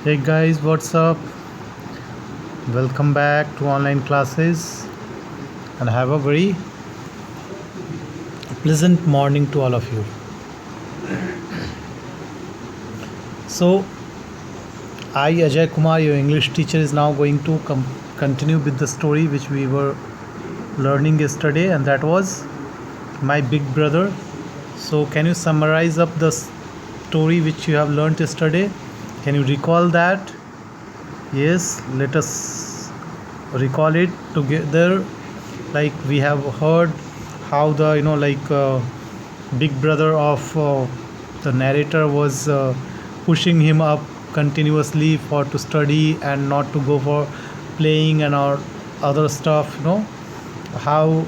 Hey guys, what's up? Welcome back to online classes and have a very pleasant morning to all of you. So, I, Ajay Kumar, your English teacher, is now going to continue with the story which we were learning yesterday, and that was my big brother. So, can you summarize up the story which you have learned yesterday? Can you recall that? Yes, let us recall it together. Like we have heard how the big brother of the narrator was pushing him up continuously for to study and not to go for playing and or other stuff. How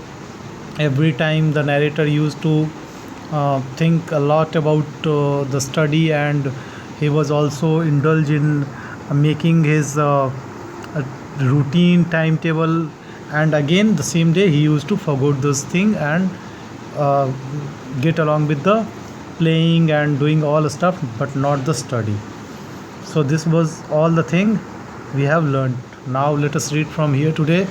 every time the narrator used to think a lot about the study, and he was also indulged in making his routine timetable, and again the same day he used to forget this thing and uh, get along with the playing and doing all the stuff but not the study. So this was all the thing we have learned. Now let us read from here today.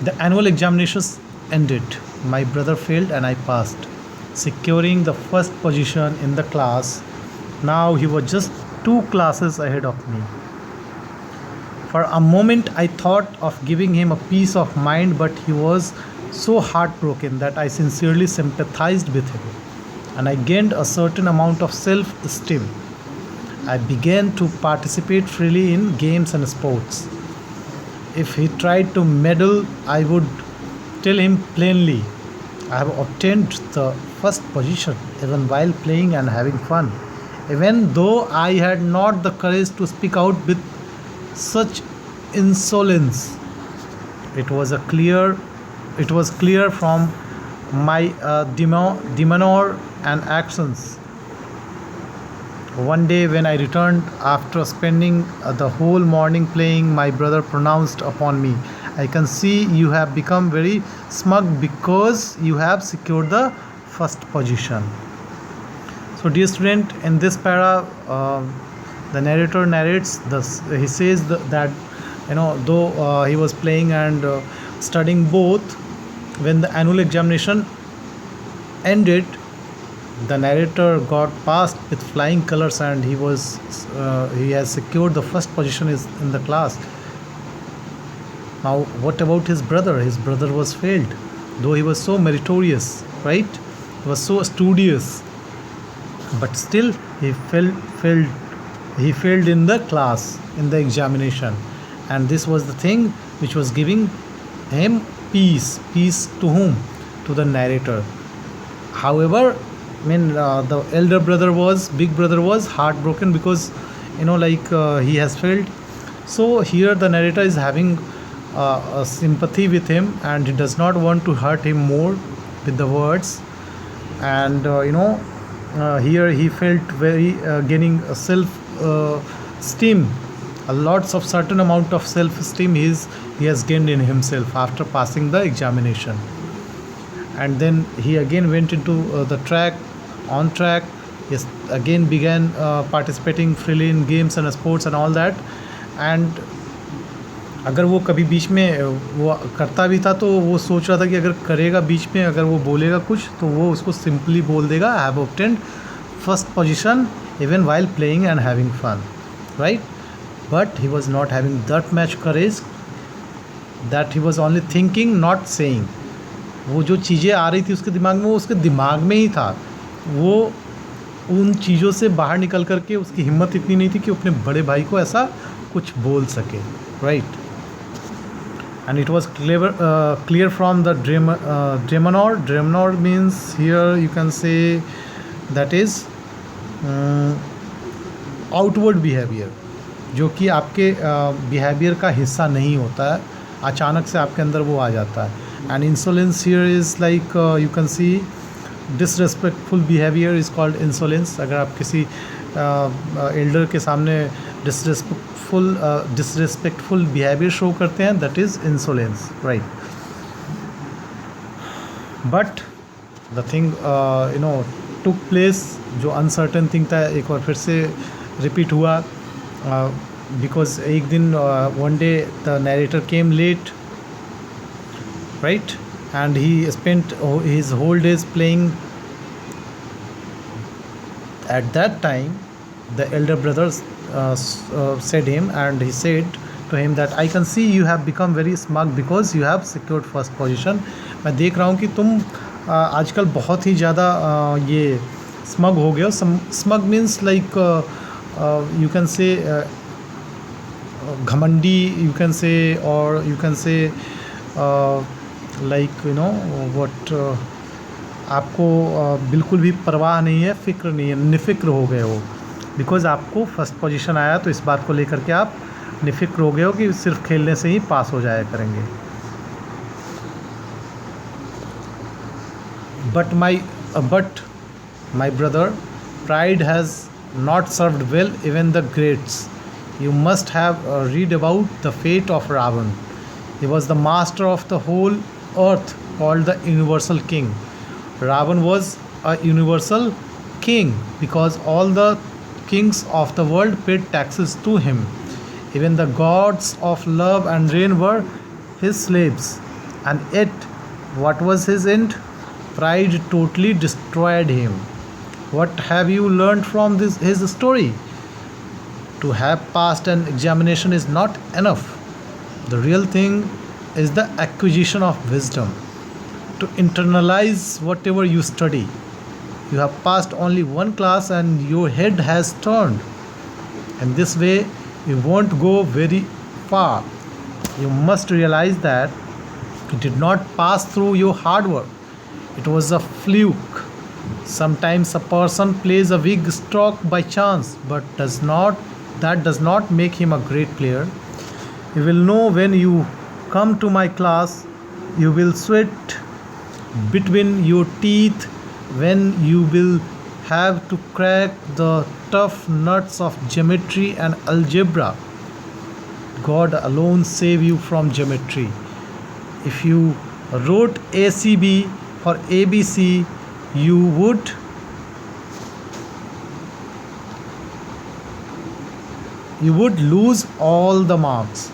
The annual examinations ended. My brother failed and I passed, securing the first position in the class. Now he was just 2 classes ahead of me. For a moment, I thought of giving him a peace of mind, but he was so heartbroken that I sincerely sympathized with him, and I gained a certain amount of self esteem. I began to participate freely in games and sports. If he tried to meddle, I would tell him plainly, I have obtained the first position even while playing and having fun, even though I had not the courage to speak out with such insolence. It was a clear it was clear from my demeanor and actions. One day, when I returned after spending the whole morning playing, my brother pronounced upon me, I can see you have become very smug because you have secured the first position. So, dear student, in this para, the narrator narrates this. He says that though he was playing and studying both, when the annual examination ended, the narrator got passed with flying colors, and he has secured the first position is in the class. Now, what about his brother? His brother was failed, though he was so meritorious, right? He was so studious, but still he failed in the class in the examination, and this was the thing which was giving him peace to whom? To the narrator. However, the elder brother was big brother was heartbroken because he has failed. So here the narrator is having a sympathy with him, and he does not want to hurt him more with the words. And here he felt very gaining a self esteem, a lots of certain amount of self esteem he has gained in himself after passing the examination. And then he again went into the track on track. He again began participating freely in games and sports and all that. And अगर वो कभी बीच में वो करता भी था तो वो सोच रहा था कि अगर करेगा बीच में, अगर वो बोलेगा कुछ तो वो उसको सिंपली बोल देगा, I have obtained first position even while playing and having fun, right? But he was not having that much courage, that he was only thinking not saying. वो जो चीज़ें आ रही थी उसके दिमाग में, वो उसके दिमाग में ही था. वो उन चीज़ों से बाहर निकल करके उसकी हिम्मत इतनी नहीं थी कि अपने बड़े भाई को ऐसा कुछ बोल सके, right? And it was clear from the dreamer. Dreamer means here you can say that is outward behavior, जो कि आपके बिहेवियर का हिस्सा नहीं होता है, अचानक से आपके अंदर वो आ जाता है. And insolence here is like you can see disrespectful behavior is called insolence. अगर आप किसी एल्डर के सामने disrespectful behavior शो करते हैं, that is insolence, right? But the thing took place, जो uncertain thing था एक बार फिर से रिपीट हुआ. बिकॉज एक दिन one day the narrator came late, right, and he spent his whole days playing. At that time the elder brothers said him, and he said to him that I can see you have become very smug because you have secured first position. मैं देख रहा हूँ कि तुम आजकल बहुत ही ज़्यादा ये स्मग हो गए हो. Smug means like you can से घमंडी, यू कैन से, और यू कैन से लाइक यू नो व्हाट, आपको बिल्कुल भी परवाह नहीं है, फ़िक्र नहीं है, निफ़िक्र हो गए हो. बिकॉज़ आपको फर्स्ट पोजीशन आया तो इस बात को लेकर के आप निफ़िक्र हो गए हो कि सिर्फ खेलने से ही पास हो जाया करेंगे. But my brother, pride has not served well even the greats. You must have read about the fate of Ravan. He was the master of the whole earth, called the universal king. Ravan was a universal king because all the kings of the world paid taxes to him. Even the gods of love and rain were his slaves. And yet, what was his end? Pride totally destroyed him. What have you learned from his story? To have passed an examination is not enough. The real thing is the acquisition of wisdom. To internalize whatever you study. You have passed only one class and your head has turned. In this way, you won't go very far. You must realize that you did not pass through your hard work. It was a fluke. Sometimes a person plays a big stroke by chance, but that does not make him a great player. You will know when you come to my class. You will sweat between your teeth when you will have to crack the tough nuts of geometry and algebra. God alone save you from geometry. If you wrote ACB for ABC, you would lose all the marks.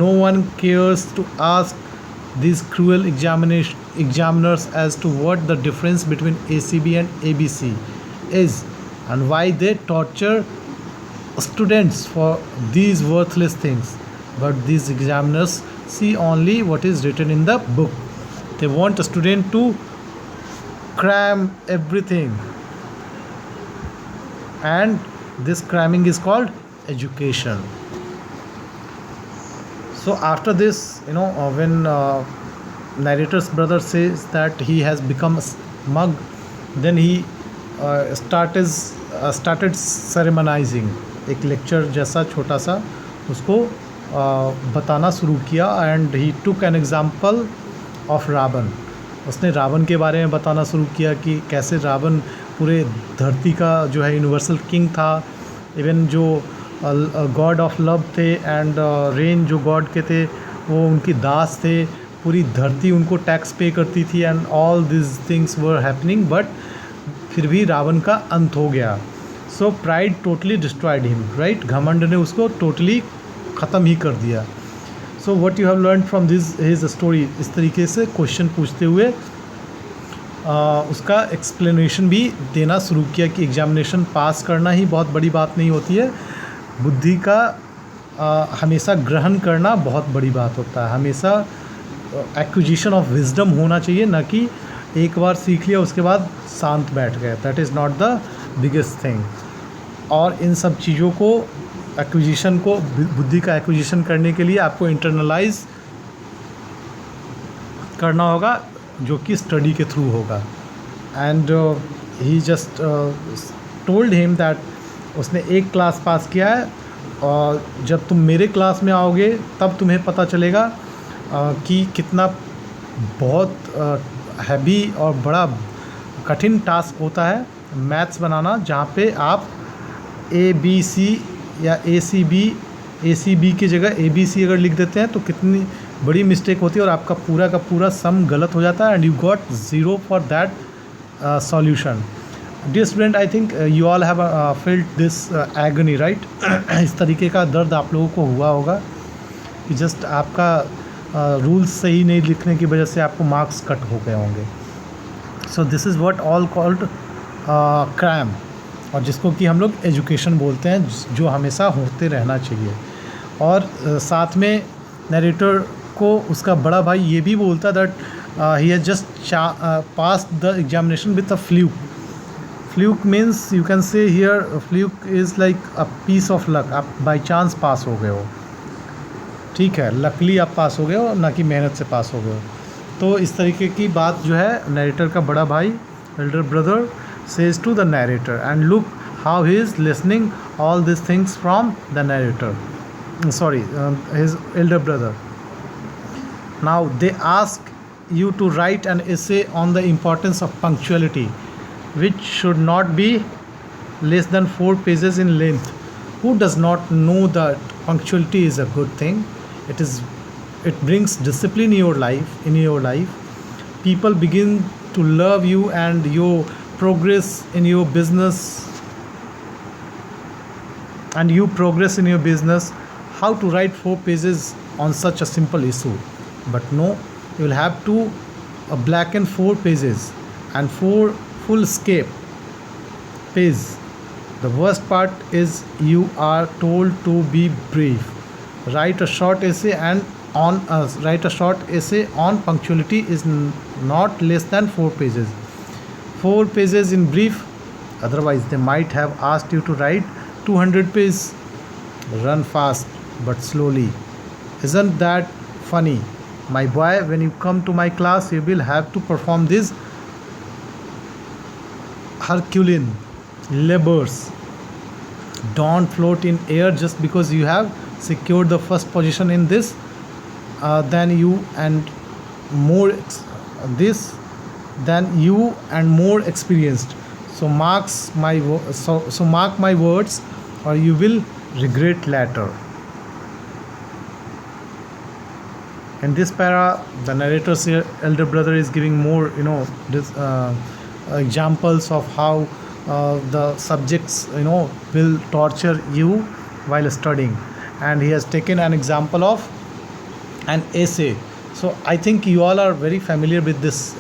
No one cares to ask these cruel examiners as to what the difference between ACB and ABC is and why they torture students for these worthless things. But these examiners see only what is written in the book. They want a student to cram everything, and this cramming is called education. So after this, when narrator's brother says that he has become smug, then he started sermonizing. एक lecture जैसा छोटा सा उसको बताना शुरू किया. And he took an example of Ravana. उसने रावण के बारे में बताना शुरू किया कि कैसे रावण पूरे धरती का जो है यूनिवर्सल किंग था. इवन जो गॉड ऑफ लव थे एंड रेन जो गॉड के थे वो उनकी दास थे. पूरी धरती उनको टैक्स पे करती थी and all this things were happening. But फिर भी रावण का अंत हो गया. So pride totally destroyed him, right. घमंड ने उसको टोटली ख़त्म ही कर दिया. So what you have learn from his story. इस तरीके से क्वेश्चन पूछते हुए उसका एक्सप्लेनेशन भी देना शुरू किया कि एग्जामिनेशन पास करना ही बहुत बड़ी बात नहीं होती है. बुद्धि का हमेशा ग्रहण करना बहुत बड़ी बात होता है. हमेशा एक्विजिशन ऑफ विजडम होना चाहिए, ना कि एक बार सीख लिया उसके बाद शांत बैठ गए. That is not the biggest thing. और इन सब चीज़ों को एक्विजिशन को बुद्धि का एक्विजिशन करने के लिए आपको इंटरनलाइज करना होगा, जो कि स्टडी के थ्रू होगा. And he just told him that उसने एक क्लास पास किया है और जब तुम मेरे क्लास में आओगे तब तुम्हें पता चलेगा कि कितना बहुत हैवी और बड़ा कठिन टास्क होता है मैथ्स बनाना, जहाँ पे आप ABC या ACB की जगह ABC अगर लिख देते हैं तो कितनी बड़ी मिस्टेक होती है और आपका पूरा का पूरा सम गलत हो जाता है. And you got zero for that solution. Dear student, I think you all have felt this agony, right? इस तरीके का दर्द आप लोगों को हुआ होगा कि जस्ट आपका रूल्स सही नहीं लिखने की वजह से आपको मार्क्स कट हो गए होंगे. So this is what all called crime, और जिसको कि हम लोग एजुकेशन बोलते हैं, जो हमेशा होते रहना चाहिए. और साथ में नरेटर को उसका बड़ा भाई ये भी बोलता that he has just passed the examination with a fluke. Fluke means you can say here fluke is like a piece of luck. आप बाई चांस पास हो गए हो, ठीक है, लकली आप पास हो गए हो, ना कि मेहनत से पास हो गए हो. तो इस तरीके की बात जो है नरेटर का बड़ा भाई, Elder brother, says to the narrator, and look how he is listening all these things from the narrator, sorry, his elder brother. Now they ask you to write an essay on the importance of punctuality, which should not be less than 4 pages in length. Who does not know that punctuality is a good thing? It brings discipline in your life. People begin to love you and your progress in your business, how to write 4 pages on such a simple issue. But no, you will have to blacken 4 pages and 4 full scape page. The worst part is you are told to be brief. Write a short essay on punctuality is not less than 4 pages. 4 pages in brief, otherwise they might have asked you to write 200 pages. Run fast but slowly. Isn't that funny? My boy, when you come to my class, you will have to perform these Herculean labors. Don't float in air just because you have secured the first position in this than you and more this than you and more experienced. So mark my words, or you will regret later. In this para, the narrator's elder brother is giving more, this, examples of how the subjects, will torture you while studying, and he has taken an example of an essay. So I think you all are very familiar with this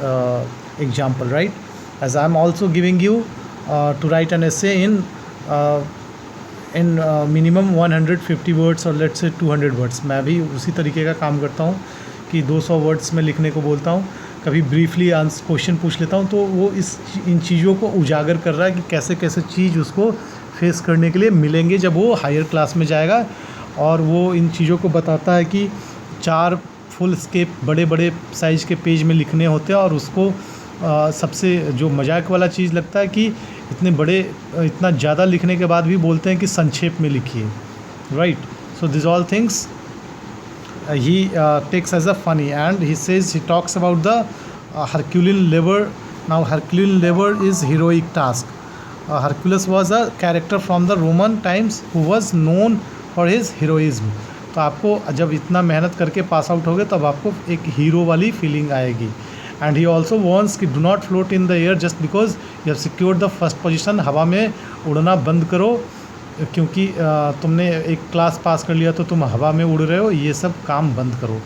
example, right? As I'm also giving you to write an essay in minimum 150 words, or let's say 200 words. मैं भी उसी तरीके का काम करता हूँ कि 200 words में लिखने को बोलता हूँ. कभी ब्रीफली क्वेश्चन पूछ लेता हूँ, तो वो इन चीज़ों को उजागर कर रहा है कि कैसे कैसे चीज़ उसको फेस करने के लिए मिलेंगे जब वो हायर क्लास में जाएगा. और वो इन चीज़ों को बताता है कि 4 फुल स्केप बड़े बड़े साइज़ के पेज में लिखने होते हैं, और उसको सबसे जो मजाक वाला चीज़ लगता है कि इतना ज़्यादा लिखने के बाद भी बोलते हैं कि संक्षेप में लिखिए, right? So this all things he takes as a funny, and he talks about the Herculean labor. Now Herculean labor is heroic task. Hercules was a character from the Roman times who was known for his heroism. तो आपको जब इतना मेहनत करके pass out होगे तब आपको एक हीरो वाली फीलिंग आएगी. एंड ही ऑल्सो वॉन्ट्स कि do not float in the air just because you have secured the first position. हवा में उड़ना बंद करो, क्योंकि तुमने एक क्लास पास कर लिया तो तुम हवा में उड़ रहे हो, ये सब काम बंद करो.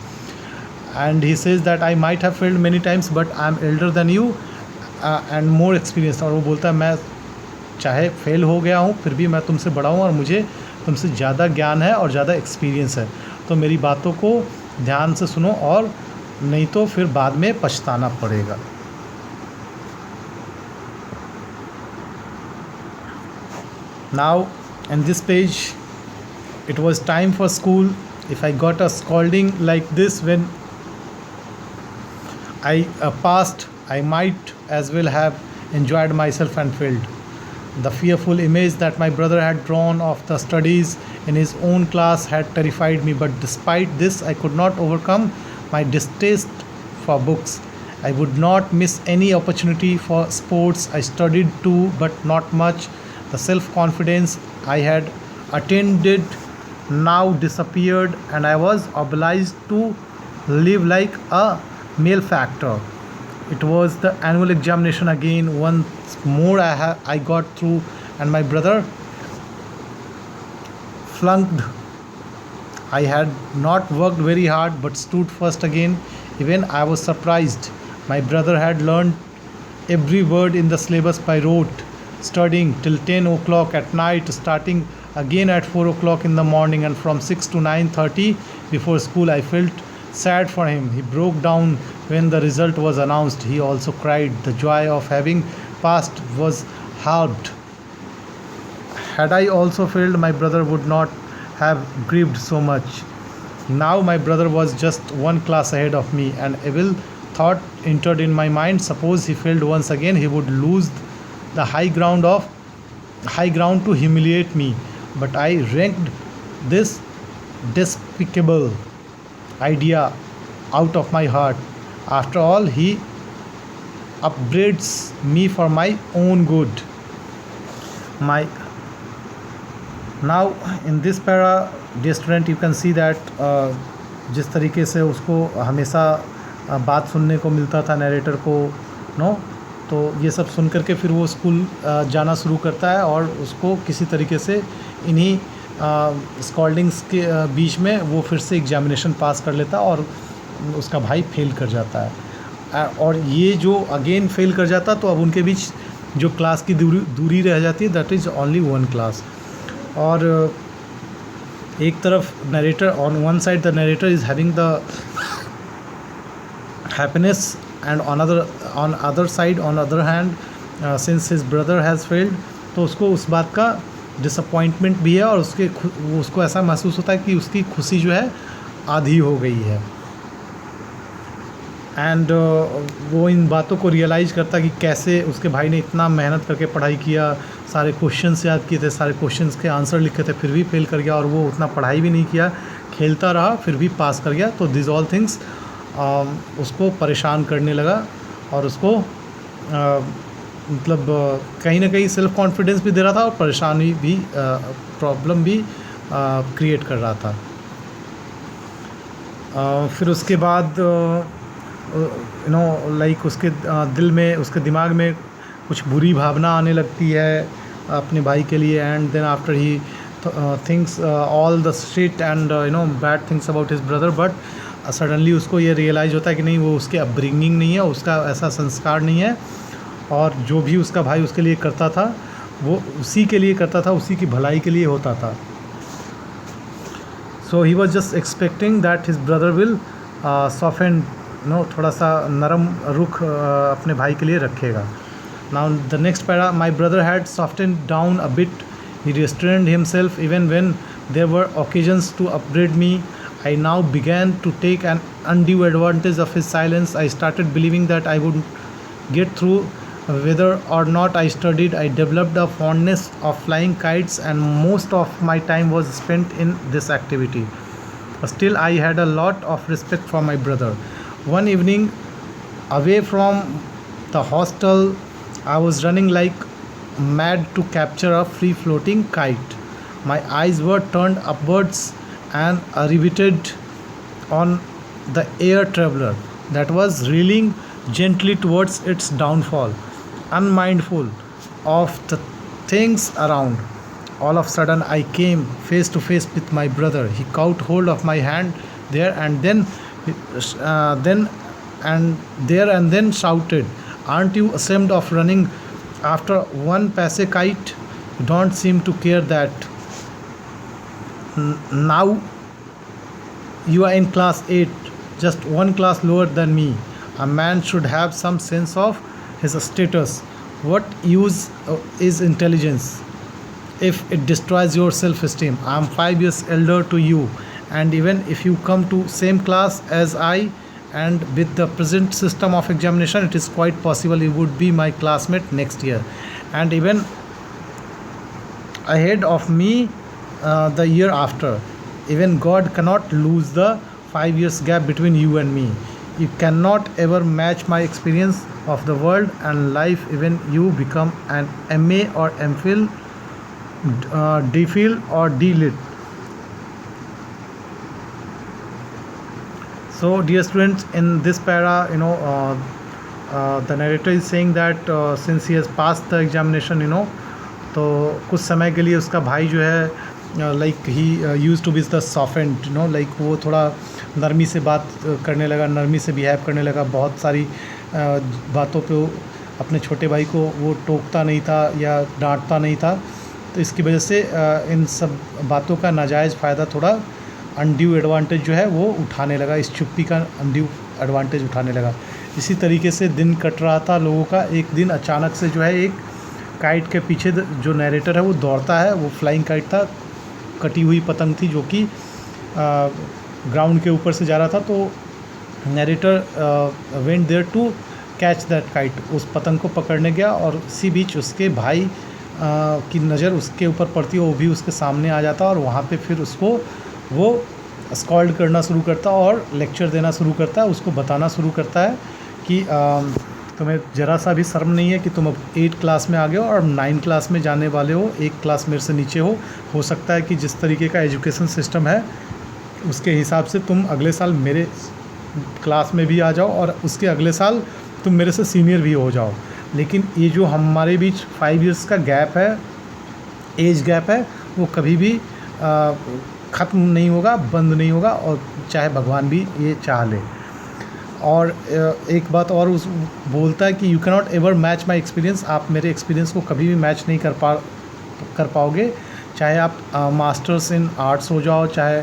And he says that I might have failed many times but I am elder than you and more experience. और वो बोलता है मैं चाहे फेल हो गया हूँ फिर भी मैं तुमसे बड़ा हूँ और मुझे तुमसे ज़्यादा ज्ञान है और ज़्यादा एक्सपीरियंस है, तो मेरी बातों को ध्यान से सुनो, और नहीं तो फिर बाद में पछताना पड़ेगा. Now in this page, it was time for school. If I got a scolding like this when I passed, I might as well have enjoyed myself and failed. The fearful image that my brother had drawn of the studies in his own class had terrified me, but despite this, I could not overcome my distaste for books. I would not miss any opportunity for sports. I studied too, but not much. The self-confidence I had attained now disappeared, and I was obliged to live like a malefactor. It was the annual examination again. One more I got through, and my brother flunked. I had not worked very hard but stood first again. Even I was surprised. My brother had learned every word in the syllabus by rote, studying till 10 o'clock at night, starting again at 4 o'clock in the morning, and from 6 to 9:30 before school. I felt sad for him. He broke down when the result was announced. He also cried. The joy of having passed was halved. Had I also failed, my brother would not have grieved so much. Now my brother was just one class ahead of me, and evil thought entered in my mind. Suppose he failed once again, he would lose the high ground to humiliate me. But I wrenched this despicable idea out of my heart. After all, he upbraids me for my own good. My now in this para, dear student, you can see that जिस तरीके से उसको हमेशा बात सुनने को मिलता था नरेटर को, नो, तो ये सब सुन करके फिर वो स्कूल जाना शुरू करता है, और उसको किसी तरीके से इन्हीं स्कॉल्डिंग्स के बीच में वो फिर से एग्जामिनेशन पास कर लेता है, और उसका भाई फेल कर जाता है। और ये जो अगेन फेल कर जाता, तो अब उनके बीच जो क्लास की दूरी रह जाती है, that is only one class. और एक तरफ narrator, on one side the narrator is having the happiness, and on other side, on other hand, since his brother has failed, तो उसको उस बात का डिसअपॉइंटमेंट भी है, और उसको ऐसा महसूस होता है कि उसकी खुशी जो है आधी हो गई है। एंड वो इन बातों को रियलाइज़ करता कि कैसे उसके भाई ने इतना मेहनत करके पढ़ाई किया, सारे क्वेश्चंस याद किए थे, सारे क्वेश्चंस के आंसर लिखे थे, फिर भी फेल कर गया, और वो उतना पढ़ाई भी नहीं किया, खेलता रहा, फिर भी पास कर गया। तो दिस ऑल थिंग्स उसको परेशान करने लगा, और उसको मतलब कहीं ना कहीं सेल्फ़ कॉन्फिडेंस भी दे रहा था, और परेशानी भी, प्रॉब्लम भी क्रिएट कर रहा था। फिर उसके बाद लाइक उसके दिल में, उसके दिमाग में कुछ बुरी भावना आने लगती है अपने भाई के लिए। And then after he thinks all the shit and bad things about his brother, but suddenly उसको ये रियलाइज़ होता है कि नहीं, वो उसके अपब्रिंगिंग नहीं है, उसका ऐसा संस्कार नहीं है, और जो भी उसका भाई उसके लिए करता था वो उसी के लिए करता था, उसी की भलाई के लिए होता था। So he was just expecting that his brother will soften, थोड़ा सा नरम रुख अपने भाई के लिए रखेगा। Now the next para, my brother had softened down a bit, he restrained himself even when there were occasions to upbraid me. I now began to take an undue advantage of his silence. I started believing that I would get through whether or not I studied. I developed a fondness of flying kites, and most of my time was spent in this activity. Still, I had a lot of respect for my brother. One evening, away from the hostel, I was running like mad to capture a free-floating kite. My eyes were turned upwards and riveted on the air traveler that was reeling gently towards its downfall, unmindful of the things around. All of a sudden, I came face to face with my brother. He caught hold of my hand there and then shouted, "Aren't you ashamed of running after one passé kite? You don't seem to care that now you are in class 8, just one class lower than me. A man should have some sense of his status. What use is intelligence if it destroys your self-esteem? I am 5 years elder to you, and even if you come to same class as I, and with the present system of examination, it is quite possible you would be my classmate next year, and even ahead of me the year after. Even God cannot lose the 5 years gap between you and me. You cannot ever match my experience of the world and life, even you become an MA or MPhil, DPhil or DLit." So dear students, in this para, the narrator is saying that since he has passed the examination, you know, तो कुछ समय के लिए उसका भाई जो है like he used to be the softened, you know, like वो थोड़ा नरमी से बात करने लगा, नरमी से बिहेव करने लगा, बहुत सारी बातों पे अपने छोटे भाई को वो टोकता नहीं था या डांटता नहीं था। तो इसकी वजह से इन सब बातों का नाजायज़ फ़ायदा, थोड़ा अनड्यू एडवांटेज जो है वो उठाने लगा, इस चुप्पी का अनड्यू एडवांटेज उठाने लगा। इसी तरीके से दिन कट रहा था लोगों का। एक दिन अचानक से जो है एक काइट के पीछे जो नरेटर है वो दौड़ता है, वो फ्लाइंग काइट था, कटी हुई पतंग थी जो कि ग्राउंड के ऊपर से जा रहा था। तो narrator went there to catch that kite, उस पतंग को पकड़ने गया और इसी बीच उसके भाई की नज़र उसके ऊपर पड़ती है, वो भी उसके सामने आ जाता और वहाँ पे फिर उसको वो स्कॉल्ड करना शुरू करता और लेक्चर देना शुरू करता है, उसको बताना शुरू करता है कि तुम्हें ज़रा सा भी शर्म नहीं है कि तुम अब 8 क्लास में आ गए हो और 9 क्लास में जाने वाले हो, एक क्लास मेरे से नीचे हो सकता है कि जिस तरीके का एजुकेशन सिस्टम है उसके हिसाब से तुम अगले साल मेरे क्लास में भी आ जाओ और उसके अगले साल तुम मेरे से सीनियर भी हो जाओ, लेकिन ये जो हमारे बीच 5 इयर्स का गैप है, एज गैप है, वो कभी भी ख़त्म नहीं होगा, बंद नहीं होगा, और चाहे भगवान भी ये चाह ले। और एक बात और उस बोलता है कि you can not ever match my experience, आप मेरे एक्सपीरियंस को कभी भी मैच नहीं कर पाओगे, चाहे आप मास्टर्स इन आर्ट्स हो जाओ, चाहे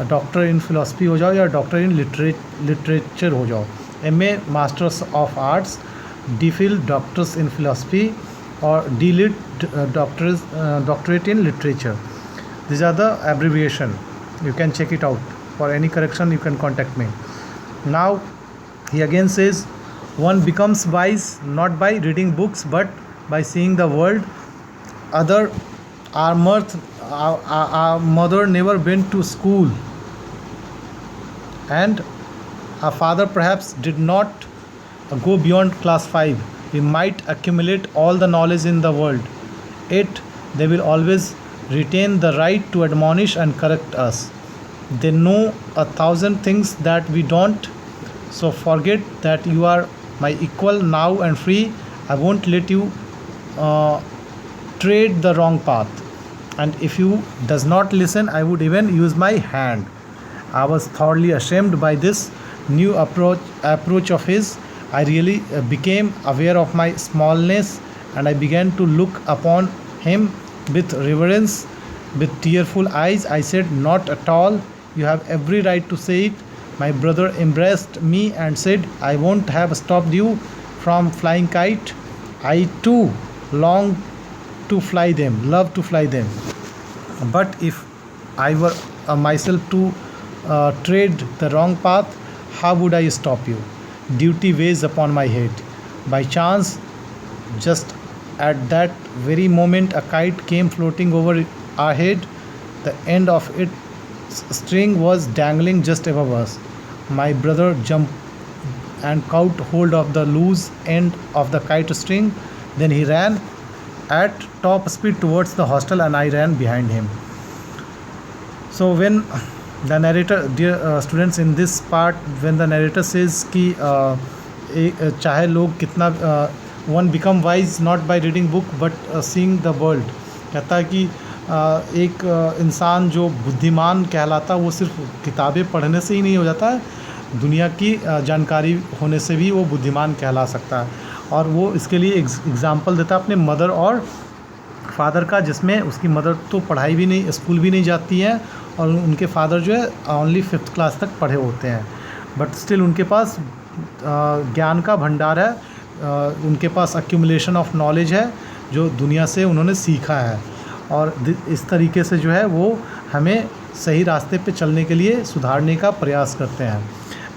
डॉक्टर इन फ़िलासफ़ी हो जाओ या डॉक्टर इन लिटरेचर हो जाओ, MA masters of arts, DPhil doctors in philosophy और DLit doctorate in literature. These are the abbreviation. You can check it out. For any correction, you can contact me. Now, he again says, one becomes wise not by reading books, but by seeing the world. Our mother never went to school, and our father perhaps did not go beyond class 5. We might accumulate all the knowledge in the world, yet they will always retain the right to admonish and correct us. They know 1,000 things that we don't, so forget that you are my equal now and free. I won't let you tread the wrong path, and if you does not listen, I would even use my hand. I was thoroughly ashamed by this new approach of his. I really became aware of my smallness, and I began to look upon him with reverence, with tearful eyes. I said, "Not at all. You have every right to say it." My brother embraced me and said, "I won't have stopped you from flying kite. I too long to fly them, love to fly them. But if I were myself to tread the wrong path, how would I stop you? Duty weighs upon my head." By chance, just at that very moment, a kite came floating over our head. The end of its string was dangling just above us. My brother jumped and caught hold of the loose end of the kite string. Then he ran at top speed towards the hostel, and I ran behind him. So when the narrator, dear students, in this part, when the narrator says कि चाहे लोग कितना one become wise not by reading book but seeing the world, कहता है कि एक इंसान जो बुद्धिमान कहलाता वो सिर्फ किताबें पढ़ने से ही नहीं हो जाता है, दुनिया की जानकारी होने से भी वो बुद्धिमान कहला सकता है। और वो इसके लिए एग्ज़ाम्पल देता है अपने मदर और फादर का, जिसमें उसकी मदर तो पढ़ाई भी नहीं, स्कूल भी नहीं जाती हैं, और उनके फादर जो है ओनली 5th क्लास तक पढ़े होते हैं, बट स्टिल उनके पास ज्ञान का भंडार है, उनके पास एक्यूमुलेशन ऑफ नॉलेज है जो दुनिया से उन्होंने सीखा है। और इस तरीके से जो है वो हमें सही रास्ते पे चलने के लिए सुधारने का प्रयास करते हैं,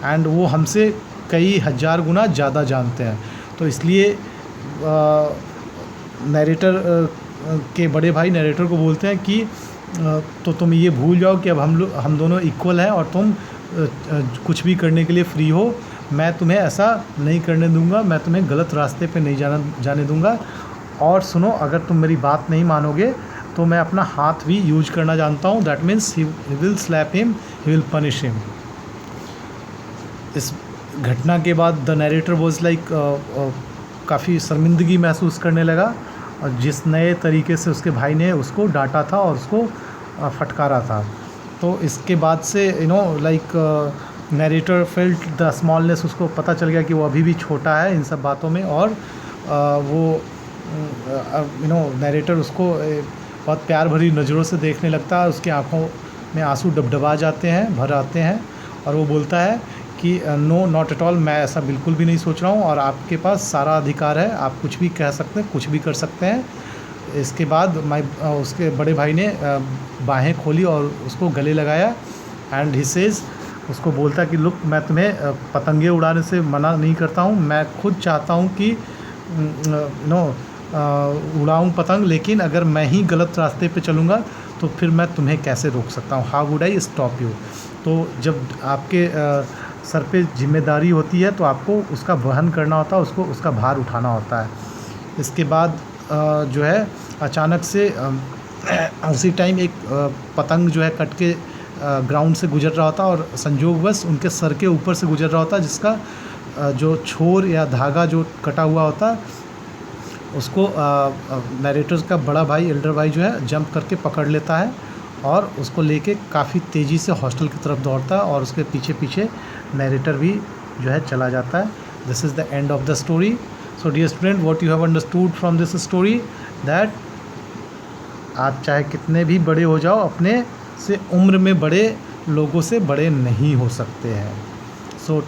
एंड वो हमसे कई हज़ार गुना ज़्यादा जानते हैं। तो इसलिए नरेटर के बड़े भाई नरेटर को बोलते हैं कि तो तुम ये भूल जाओ कि अब हम दोनों इक्वल हैं और तुम कुछ भी करने के लिए फ्री हो। मैं तुम्हें ऐसा नहीं करने दूंगा, मैं तुम्हें गलत रास्ते पे नहीं जाने दूंगा। और सुनो, अगर तुम मेरी बात नहीं मानोगे तो मैं अपना हाथ भी यूज करना जानता हूँ। That means he will slap him, he will punish him. घटना के बाद द नरेटर वॉज लाइक काफ़ी शर्मिंदगी महसूस करने लगा, और जिस नए तरीके से उसके भाई ने उसको डांटा था और उसको फटकारा था। तो इसके बाद से like narrator felt the smallness, उसको पता चल गया कि वो अभी भी छोटा है इन सब बातों में, और वो नरेटर उसको बहुत प्यार भरी नज़रों से देखने लगता है। उसकी आंखों में आंसू डबडबा जाते हैं, भर आते हैं, और वो बोलता है कि नो नॉट एट ऑल, मैं ऐसा बिल्कुल भी नहीं सोच रहा हूँ, और आपके पास सारा अधिकार है, आप कुछ भी कह सकते हैं, कुछ भी कर सकते हैं। इसके बाद उसके बड़े भाई ने बाहें खोली और उसको गले लगाया, एंड ही सेज, उसको बोलता कि लुक, मैं तुम्हें पतंगे उड़ाने से मना नहीं करता हूँ, मैं खुद चाहता हूँ कि उड़ाऊँ पतंग, लेकिन अगर मैं ही गलत रास्ते पे चलूँगा तो फिर मैं तुम्हें कैसे रोक सकता हूँ, how would I stop you. तो जब आपके सर पे जिम्मेदारी होती है तो आपको उसका वहन करना होता है, उसको उसका भार उठाना होता है। इसके बाद जो है अचानक से उसी टाइम एक पतंग जो है कट के ग्राउंड से गुजर रहा होता, और संयोगवश उनके सर के ऊपर से गुजर रहा होता, जिसका जो छोर या धागा जो कटा हुआ होता उसको नरेटर्स का बड़ा भाई, एल्डर भाई जो है जंप करके पकड़ लेता है, और उसको लेके काफ़ी तेज़ी से हॉस्टल की तरफ दौड़ता है, और उसके पीछे पीछे नरेटर भी जो है चला जाता है। This is the end of the story. So dear student, what you have understood from this story, that आप चाहे कितने भी बड़े हो जाओ, अपने से उम्र में बड़े लोगों से बड़े नहीं हो सकते हैं। सो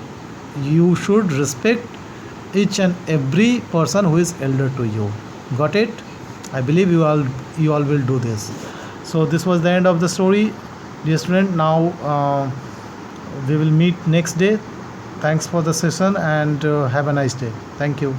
you should respect each and every person who is elder to you. Got it? I believe you all will do this. So this was the end of the story, dear student. Now we will meet next day. Thanks for the session, and have a nice day. Thank you.